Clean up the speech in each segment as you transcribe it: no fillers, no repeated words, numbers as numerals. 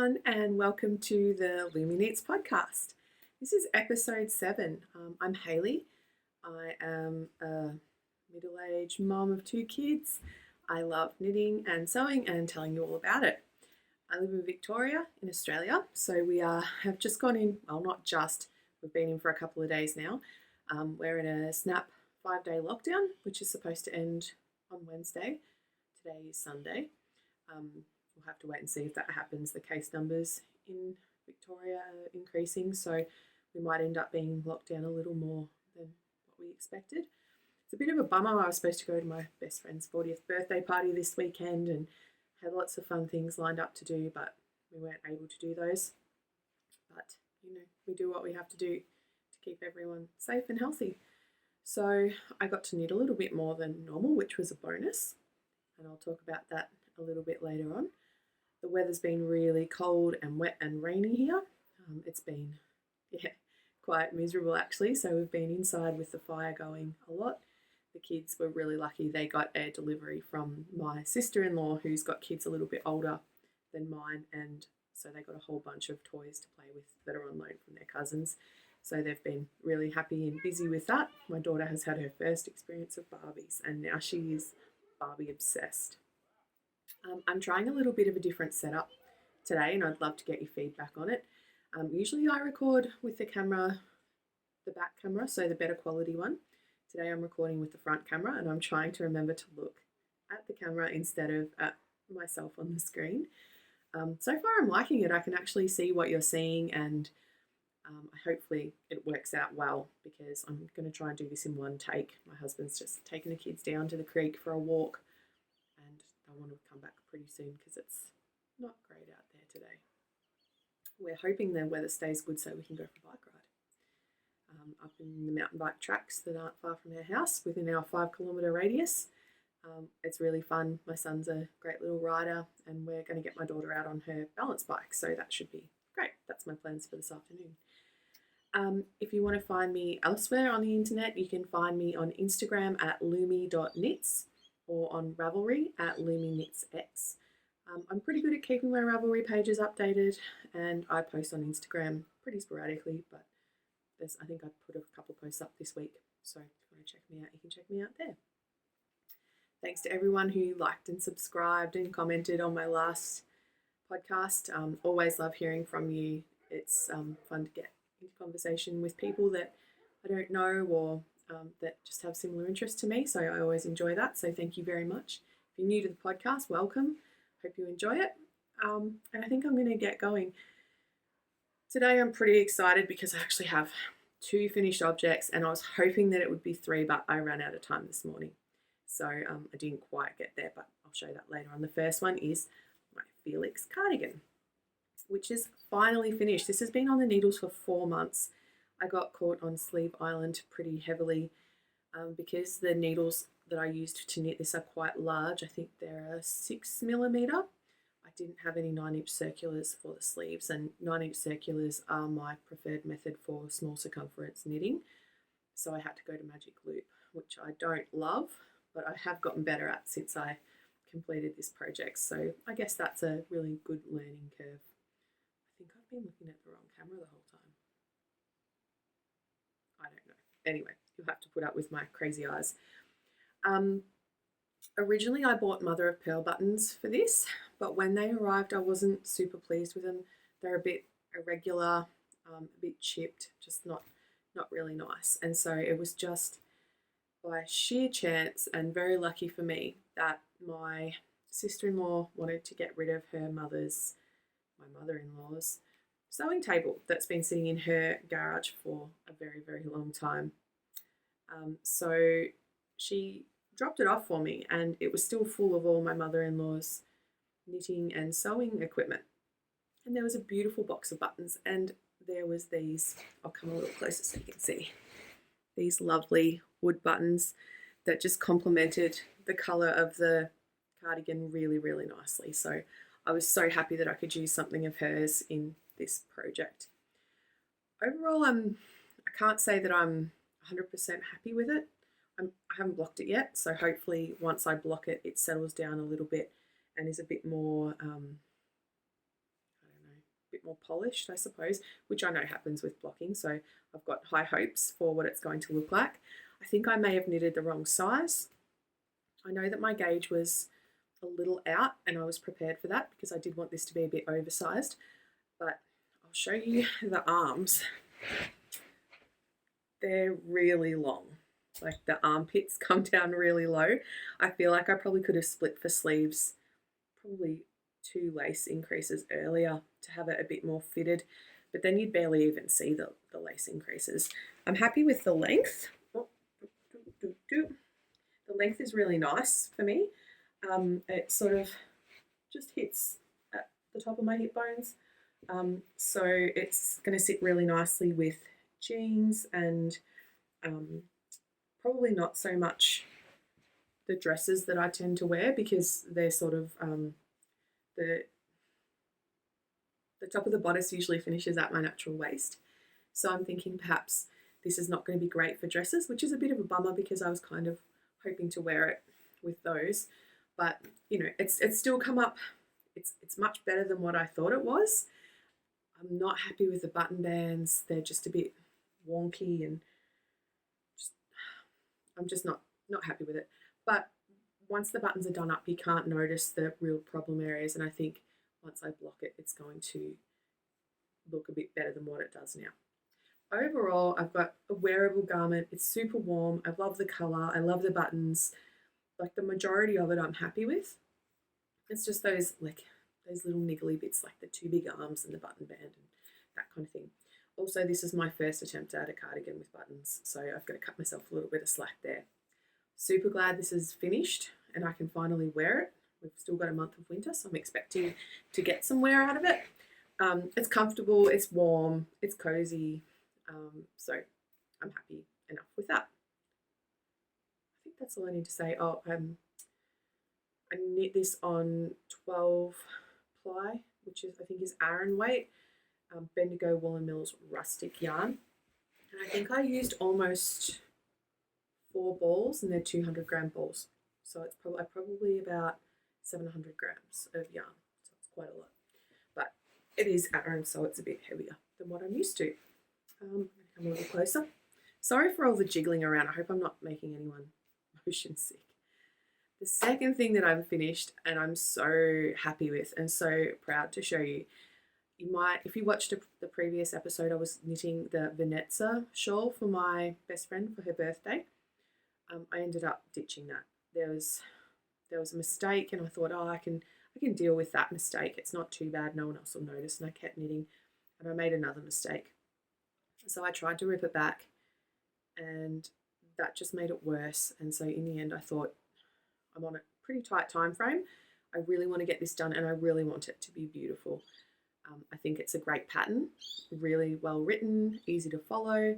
everyone, and welcome to the Lumi Knits podcast. This is episode 7. I'm Hayley. I am a middle-aged mom of 2 kids. I love knitting and sewing and telling you all about it. I live in Victoria in Australia, so we have just gone in, well, not just, we've been in for a couple of days now. We're in a snap 5-day lockdown, which is supposed to end on Wednesday. Today is Sunday. We'll have to wait and see if that happens. The case numbers in Victoria are increasing, so we might end up being locked down a little more than what we expected. It's a bit of a bummer. I was supposed to go to my best friend's 40th birthday party this weekend and had lots of fun things lined up to do, but we weren't able to do those. But, we do what we have to do to keep everyone safe and healthy. So I got to knit a little bit more than normal, which was a bonus, and I'll talk about that a little bit later on. The weather's been really cold and wet and rainy here. It's been, quite miserable actually. So we've been inside with the fire going a lot. The kids were really lucky. They got a delivery from my sister-in-law, who's got kids a little bit older than mine, and so they got a whole bunch of toys to play with that are on loan from their cousins. So they've been really happy and busy with that. My daughter has had her first experience of Barbies, and now she is Barbie obsessed. I'm trying a little bit of a different setup today, and I'd love to get your feedback on it. Usually I record with the camera, the back camera, so the better quality one. Today I'm recording with the front camera, and I'm trying to remember to look at the camera instead of at myself on the screen. So far I'm liking it. I can actually see what you're seeing, and hopefully it works out well, because I'm going to try and do this in one take. My husband's just taking the kids down to the creek for a walk, and I want to come back pretty soon because it's not great out there today. We're hoping the weather stays good so we can go for a bike ride up in the mountain bike tracks that aren't far from our house within our 5-kilometre radius. It's really fun. My son's a great little rider, and we're going to get my daughter out on her balance bike, so that should be great. That's my plans for this afternoon. If you want to find me elsewhere on the internet, you can find me on Instagram at lumi.knits or on Ravelry at Lumi Knits X. I'm pretty good at keeping my Ravelry pages updated, and I post on Instagram pretty sporadically, but I think I put a couple of posts up this week, so if you want to check me out, you can check me out there. Thanks to everyone who liked and subscribed and commented on my last podcast. Always love hearing from you. It's fun to get into conversation with people that I don't know or that just have similar interests to me, so I always enjoy that, so thank you very much. If you're new to the podcast, welcome. Hope you enjoy it, and I think I'm going to get going. Today I'm pretty excited because I actually have 2 finished objects, and I was hoping that it would be 3, but I ran out of time this morning, so I didn't quite get there, but I'll show that later on. The first one is my Felix cardigan, which is finally finished. This has been on the needles for 4 months. I got caught on Sleeve Island pretty heavily because the needles that I used to knit this are quite large. I think they're a 6mm. I didn't have any 9-inch circulars for the sleeves, and 9-inch circulars are my preferred method for small circumference knitting. So I had to go to Magic Loop, which I don't love, but I have gotten better at since I completed this project. So I guess that's a really good learning curve. I think I've been looking at the wrong camera the whole time. I don't know. Anyway, you'll have to put up with my crazy eyes. Originally I bought mother of pearl buttons for this, but when they arrived I wasn't super pleased with them. They're a bit irregular, a bit chipped, just not really nice. And so it was just by sheer chance and very lucky for me that my sister-in-law wanted to get rid of my mother-in-law's sewing table that's been sitting in her garage for a very, very long time. So she dropped it off for me, and it was still full of all my mother-in-law's knitting and sewing equipment. And there was a beautiful box of buttons, and there was these, I'll come a little closer so you can see, these lovely wood buttons that just complemented the colour of the cardigan really, really nicely. So I was so happy that I could use something of hers in this project. Overall, I can't say that I'm 100% happy with it. I haven't blocked it yet, so hopefully once I block it, it settles down a little bit and is a bit more, I don't know, more polished, I suppose, which I know happens with blocking. So I've got high hopes for what it's going to look like. I think I may have knitted the wrong size. I know that my gauge was a little out and I was prepared for that because I did want this to be a bit oversized, but I'll show you the arms. They're really long. Like the armpits come down really low. I feel like I probably could have split for sleeves, probably 2 lace increases earlier to have it a bit more fitted, but then you'd barely even see the lace increases. I'm happy with the length. The length is really nice for me. It sort of just hits at the top of my hip bones. So it's going to sit really nicely with jeans and probably not so much the dresses that I tend to wear because they're sort of the top of the bodice usually finishes at my natural waist. So I'm thinking perhaps this is not going to be great for dresses, which is a bit of a bummer because I was kind of hoping to wear it with those. But, you know, it's still come up. It's much better than what I thought it was. I'm not happy with the button bands. They're just a bit wonky and I'm just not happy with it. But once the buttons are done up, you can't notice the real problem areas. And I think once I block it, it's going to look a bit better than what it does now. Overall, I've got a wearable garment. It's super warm. I love the colour. I love the buttons. Like the majority of it I'm happy with. It's just those little niggly bits like the 2 big arms and the button band and that kind of thing. Also, this is my first attempt at a cardigan with buttons, so I've got to cut myself a little bit of slack there. Super glad this is finished and I can finally wear it. We've still got a month of winter, so I'm expecting to get some wear out of it. It's comfortable, it's warm, it's cozy, so I'm happy enough with that. I think that's all I need to say. Oh, I knit this on 12 ply, which is I think is Aran weight, Bendigo Woollen Mills rustic yarn, and I think I used almost 4 balls, and they're 200 gram balls, so it's probably about 700 grams of yarn, so it's quite a lot. But it is Aran, so it's a bit heavier than what I'm used to. I'm going to come a little closer. Sorry for all the jiggling around. I hope I'm not making anyone motion sick. The second thing that I've finished and I'm so happy with and so proud to show you, if you watched the previous episode, I was knitting the Venezia shawl for my best friend for her birthday. I ended up ditching that. There was a mistake and I thought, oh, I can deal with that mistake. It's not too bad. No one else will notice. And I kept knitting and I made another mistake. So I tried to rip it back and that just made it worse. And so in the end, I thought, I'm on a pretty tight time frame. I really want to get this done and I really want it to be beautiful. I think it's a great pattern, really well written, easy to follow.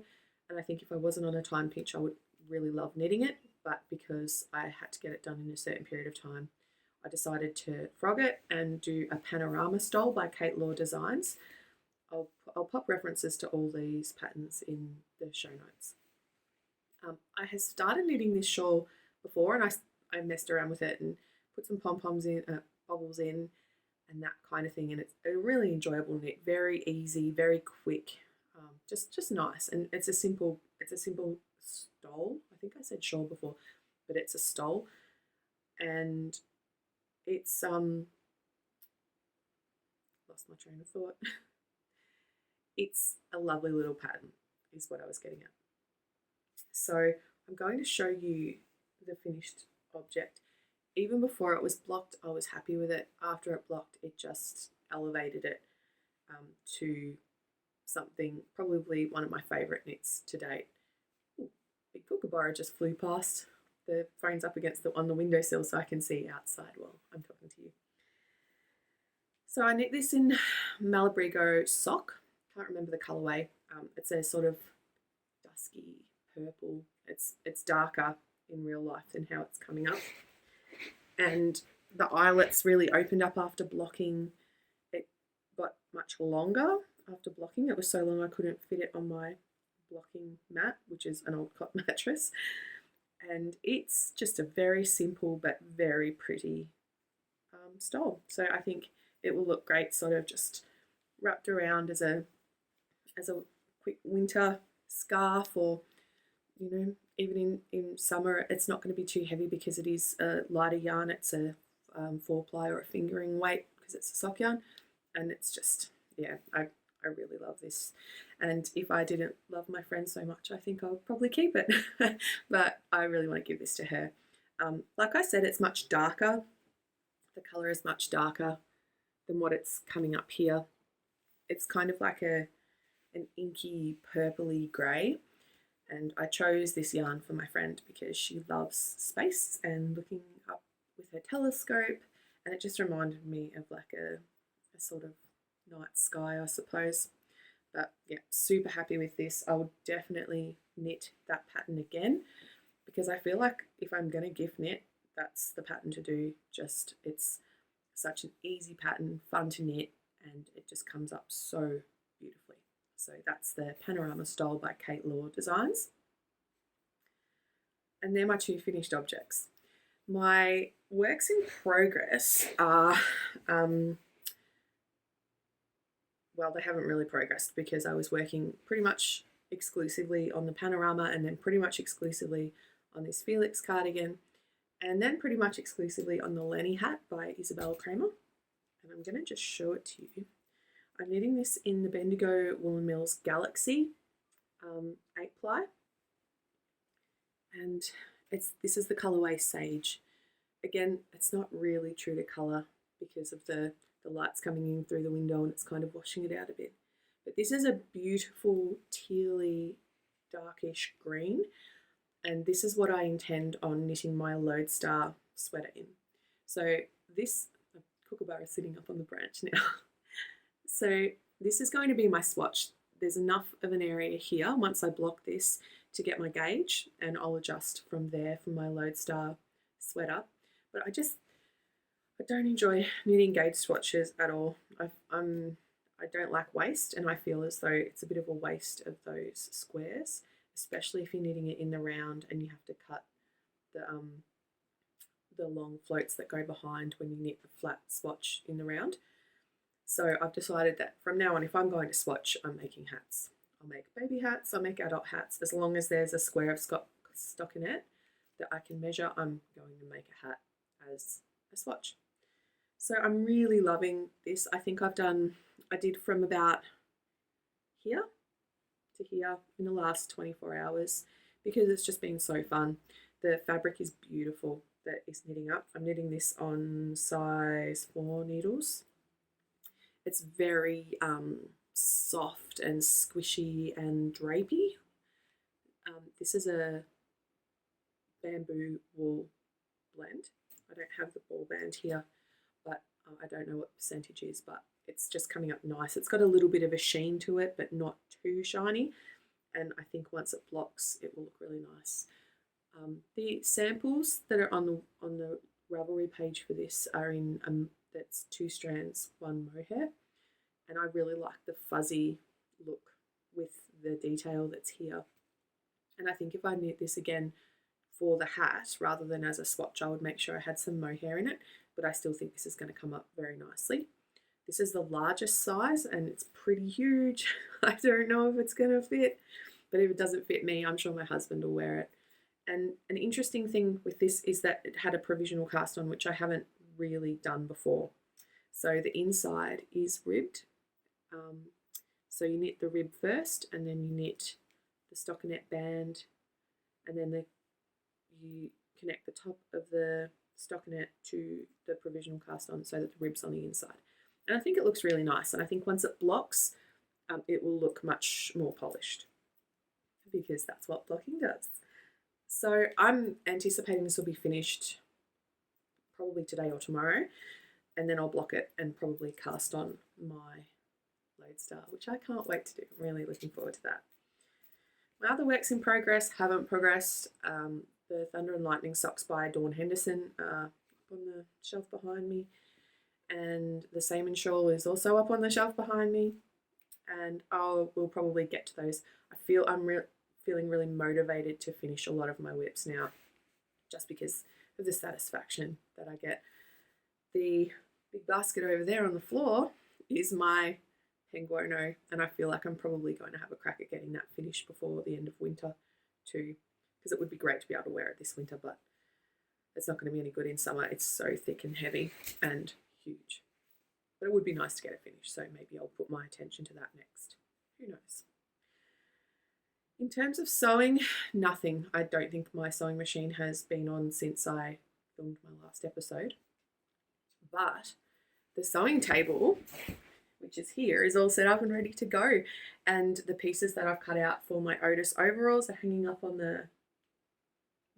And I think if I wasn't on a time pinch, I would really love knitting it. But because I had to get it done in a certain period of time, I decided to frog it and do a Panorama stole by Kate Law Designs. I'll pop references to all these patterns in the show notes. I had started knitting this shawl before and I messed around with it and put some pom-poms in, bobbles in and that kind of thing, and it's a really enjoyable knit, very easy, very quick, just nice. And it's a simple stole. I think I said shawl before, but it's a stole, and it's lost my train of thought. It's a lovely little pattern is what I was getting at. So I'm going to show you the finished object. Even before it was blocked, I was happy with it. After it blocked, it just elevated it to something, probably one of my favourite knits to date. Ooh, big kookaburra just flew past. The phone's up against on the windowsill so I can see outside while I'm talking to you. So I knit this in Malabrigo sock. Can't remember the colourway. It's a sort of dusky purple. It's darker in real life than how it's coming up. And the eyelets really opened up after blocking. It got much longer after blocking. It was so long I couldn't fit it on my blocking mat, which is an old cot mattress. And it's just a very simple but very pretty stole. So I think it will look great sort of just wrapped around as a quick winter scarf, or even in summer. It's not going to be too heavy because it is a lighter yarn. It's a 4-ply or a fingering weight because it's a sock yarn, and it's just, yeah, I really love this. And if I didn't love my friend so much, I think I would probably keep it. But I really want to give this to her. Like I said, it's much darker. The colour is much darker than what it's coming up here. It's kind of like an inky purpley grey. And I chose this yarn for my friend because she loves space and looking up with her telescope, and it just reminded me of like a sort of night sky, I suppose. But yeah, super happy with this. I would definitely knit that pattern again, because I feel like if I'm going to gift knit, that's the pattern to do. Just, it's such an easy pattern, fun to knit, and it just comes up so beautifully. So that's the Panorama Style by Kate Law Designs. And they're my 2 finished objects. My works in progress are, well, they haven't really progressed because I was working pretty much exclusively on the Panorama, and then pretty much exclusively on this Felix cardigan, and then pretty much exclusively on the Leni hat by Isabell Kraemer. And I'm going to just show it to you. I'm knitting this in the Bendigo Woolen Mills Galaxy 8-ply, and this is the colourway Sage. Again, it's not really true to colour because of the light's coming in through the window and it's kind of washing it out a bit. But this is a beautiful tealy, darkish green, and this is what I intend on knitting my Lodestar sweater in. So this kookaburra is sitting up on the branch now. So this is going to be my swatch. There's enough of an area here once I block this to get my gauge, and I'll adjust from there for my Lodestar sweater. But I don't enjoy knitting gauge swatches at all. I don't like waste, and I feel as though it's a bit of a waste of those squares, especially if you're knitting it in the round and you have to cut the long floats that go behind when you knit the flat swatch in the round. So I've decided that from now on, if I'm going to swatch, I'm making hats. I'll make baby hats, I'll make adult hats. As long as there's a square of stockinette that I can measure, I'm going to make a hat as a swatch. So I'm really loving this. I think I did from about here to here in the last 24 hours because it's just been so fun. The fabric is beautiful that is knitting up. I'm knitting this on size 4 needles. It's very soft and squishy and drapey. This is a bamboo wool blend. I don't have the ball band here, but I don't know what the percentage is, but it's just coming up nice. It's got a little bit of a sheen to it, but not too shiny. And I think once it blocks, it will look really nice. The samples that are on the Ravelry page for this are in that's 2 strands, 1 mohair, and I really like the fuzzy look with the detail that's here. And I think if I knit this again for the hat rather than as a swatch, I would make sure I had some mohair in it, but I still think this is going to come up very nicely. This is the largest size and it's pretty huge. I don't know if it's going to fit, but if it doesn't fit me, I'm sure my husband will wear it. And an interesting thing with this is that it had a provisional cast on, which I haven't really done before. So the inside is ribbed. So you knit the rib first, and then you knit the stockinette band, and then you connect the top of the stockinette to the provisional cast on so that the rib's on the inside. And I think it looks really nice, and I think once it blocks, it will look much more polished because that's what blocking does. So I'm anticipating this will be finished probably today or tomorrow, and then I'll block it and probably cast on my Lodestar, which I can't wait to do. I'm really looking forward to that. My other works in progress haven't progressed. The Thunder and Lightning socks by Dawn Henderson are up on the shelf behind me, and the Samen shawl is also up on the shelf behind me, and we'll probably get to those. I feel I'm feeling really motivated to finish a lot of my whips now, just because of the satisfaction that I get. The big basket over there on the floor is my Penguono, and I feel like I'm probably going to have a crack at getting that finished before the end of winter too, because it would be great to be able to wear it this winter, but it's not going to be any good in summer. It's so thick and heavy and huge. But it would be nice to get it finished, so maybe I'll put my attention to that next. Who knows? In terms of sewing, nothing. I don't think my sewing machine has been on since I filmed my last episode. But the sewing table, which is here, is all set up and ready to go. And the pieces that I've cut out for my Otis overalls are hanging up on the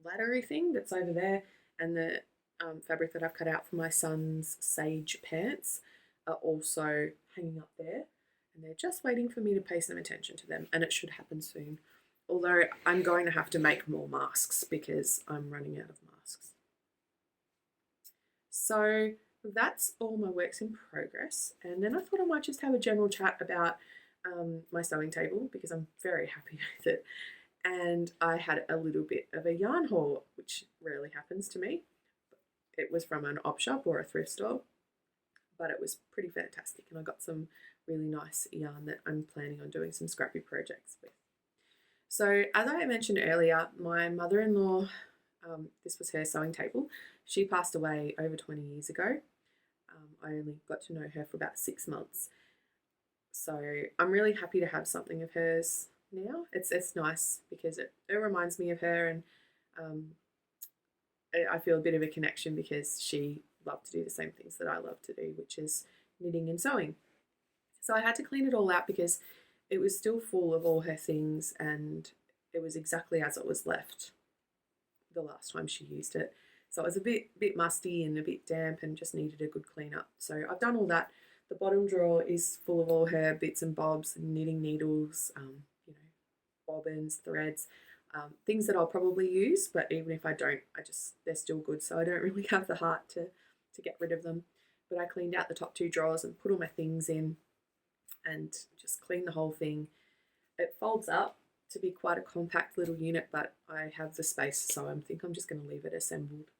laddery thing that's over there. And the fabric that I've cut out for my son's sage pants are also hanging up there. And they're just waiting for me to pay some attention to them. And it should happen soon. Although I'm going to have to make more masks because I'm running out of masks. So that's all my works in progress. And then I thought I might just have a general chat about my sewing table because I'm very happy with it. And I had a little bit of a yarn haul, which rarely happens to me. It was from an op shop or a thrift store, but it was pretty fantastic. And I got some really nice yarn that I'm planning on doing some scrappy projects with. So as I mentioned earlier, my mother-in-law, this was her sewing table. She passed away over 20 years ago. I only got to know her for about 6 months. So I'm really happy to have something of hers now. It's nice because it reminds me of her, and I feel a bit of a connection because she loved to do the same things that I love to do, which is knitting and sewing. So I had to clean it all out because it was still full of all her things and it was exactly as it was left the last time she used it. So it was a bit musty and a bit damp and just needed a good clean up. So I've done all that. The bottom drawer is full of all her bits and bobs, knitting needles, bobbins, threads, things that I'll probably use, but even if I don't, they're still good, so I don't really have the heart to get rid of them. But I cleaned out the top 2 drawers and put all my things in and just cleaned the whole thing. It folds up to be quite a compact little unit, but I have the space, so I think I'm just going to leave it assembled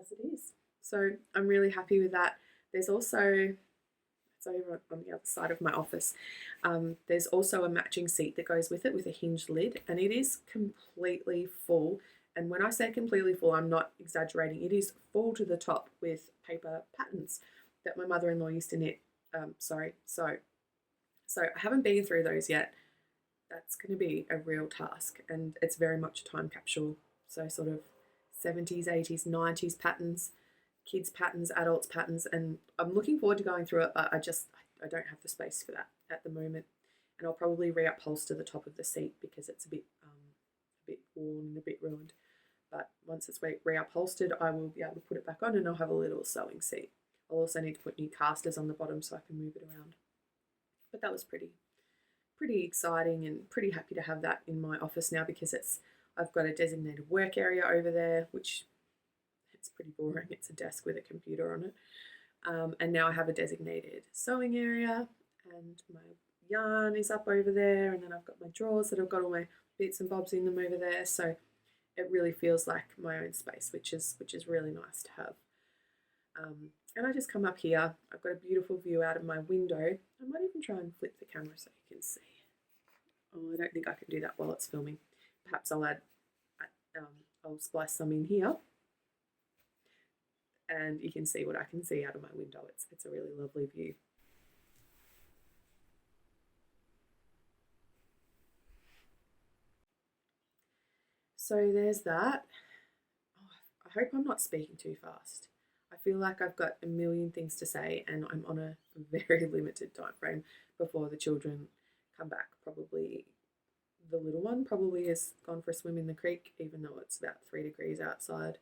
as it is. So I'm really happy with that. There's also, it's over on the other side of my office, there's also a matching seat that goes with it with a hinged lid, and it is completely full. And when I say completely full, I'm not exaggerating. It is full to the top with paper patterns that my mother-in-law used to knit. So I haven't been through those yet. That's going to be a real task, and it's very much a time capsule. So sort of 70s, 80s, 90s patterns, kids patterns, adults patterns, and I'm looking forward to going through it, but I don't have the space for that at the moment. And I'll probably reupholster the top of the seat because it's a bit worn and a bit ruined. But once it's reupholstered, I will be able to put it back on and I'll have a little sewing seat. I'll also need to put new casters on the bottom so I can move it around. But that was pretty exciting, and pretty happy to have that in my office now because I've got a designated work area over there, which it's pretty boring. It's a desk with a computer on it. And now I have a designated sewing area, and my yarn is up over there, and then I've got my drawers that have got all my bits and bobs in them over there. So it really feels like my own space, which is really nice to have. And I just come up here. I've got a beautiful view out of my window. I might even try and flip the camera so you can see. Oh, I don't think I can do that while it's filming. Perhaps I'll splice some in here, and you can see what I can see out of my window. It's a really lovely view. So there's that. Oh, I hope I'm not speaking too fast. I feel like I've got a million things to say and I'm on a very limited time frame before the children come back. Probably the little one probably has gone for a swim in the creek, even though it's about 3 degrees outside.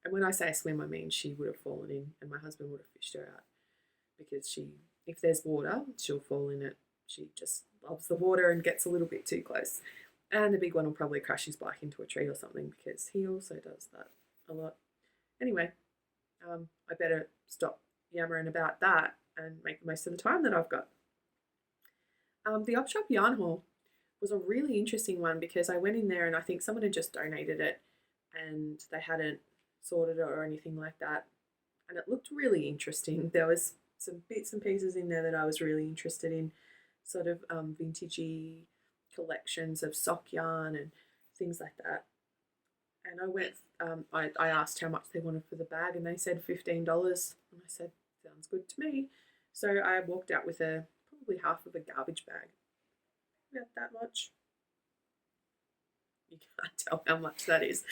And when I say swim, I mean she would have fallen in and my husband would have fished her out because if there's water, she'll fall in it. She just loves the water and gets a little bit too close. And the big one will probably crash his bike into a tree or something because he also does that a lot. Anyway, I better stop yammering about that and make the most of the time that I've got. The op shop yarn haul was a really interesting one because I went in there and I think someone had just donated it and they hadn't sorted it or anything like that. And it looked really interesting. There was some bits and pieces in there that I was really interested in, sort of vintagey collections of sock yarn and things like that. And I went, I asked how much they wanted for the bag, and they said $15. And I said, sounds good to me. So I walked out with probably half of a garbage bag. About that much. You can't tell how much that is.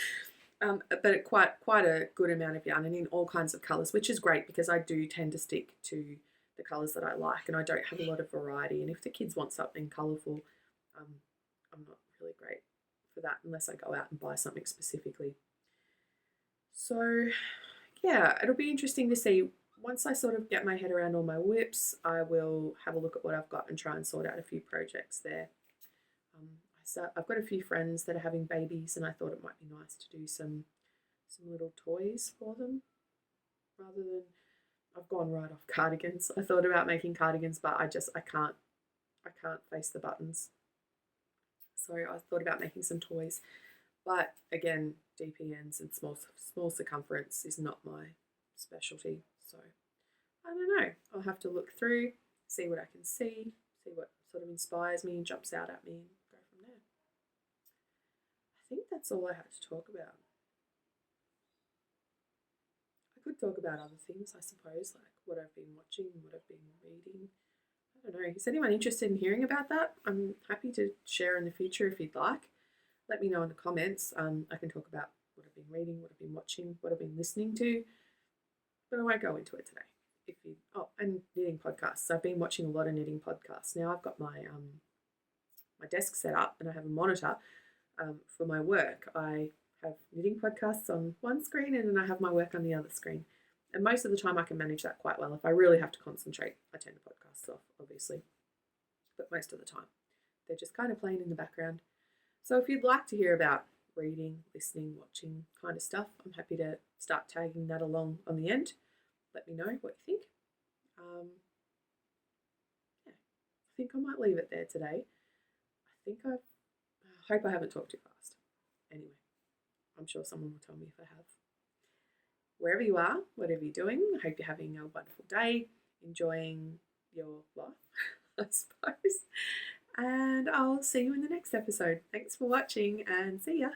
But quite a good amount of yarn, and in all kinds of colours, which is great because I do tend to stick to the colours that I like, and I don't have a lot of variety. And if the kids want something colourful, I'm not really great for that unless I go out and buy something specifically. So yeah, it'll be interesting to see. Once I sort of get my head around all my whips, I will have a look at what I've got and try and sort out a few projects there. I've got a few friends that are having babies, and I thought it might be nice to do some little toys for them rather than, I've gone right off cardigans. I thought about making cardigans, but I can't face the buttons. So I thought about making some toys, but again, DPNs and small circumference is not my specialty. So I don't know. I'll have to look through, see what I can see what sort of inspires me and jumps out at me, and go from there. I think that's all I had to talk about. I could talk about other things, I suppose, like what I've been watching, what I've been reading. I don't know. Is anyone interested in hearing about that? I'm happy to share in the future if you'd like. Let me know in the comments. I can talk about what I've been reading, what I've been watching, what I've been listening to, but I won't go into it today. And knitting podcasts. I've been watching a lot of knitting podcasts. Now I've got my my desk set up, and I have a monitor for my work. I have knitting podcasts on one screen, and then I have my work on the other screen. And most of the time I can manage that quite well. If I really have to concentrate, I turn the podcasts off, obviously. But most of the time, they're just kind of playing in the background. So if you'd like to hear about reading, listening, watching kind of stuff, I'm happy to start tagging that along on the end. Let me know what you think. I think I might leave it there today. I hope I haven't talked too fast. Anyway, I'm sure someone will tell me if I have. Wherever you are, whatever you're doing, I hope you're having a wonderful day, enjoying your life, I suppose. And I'll see you in the next episode. Thanks for watching, and see ya.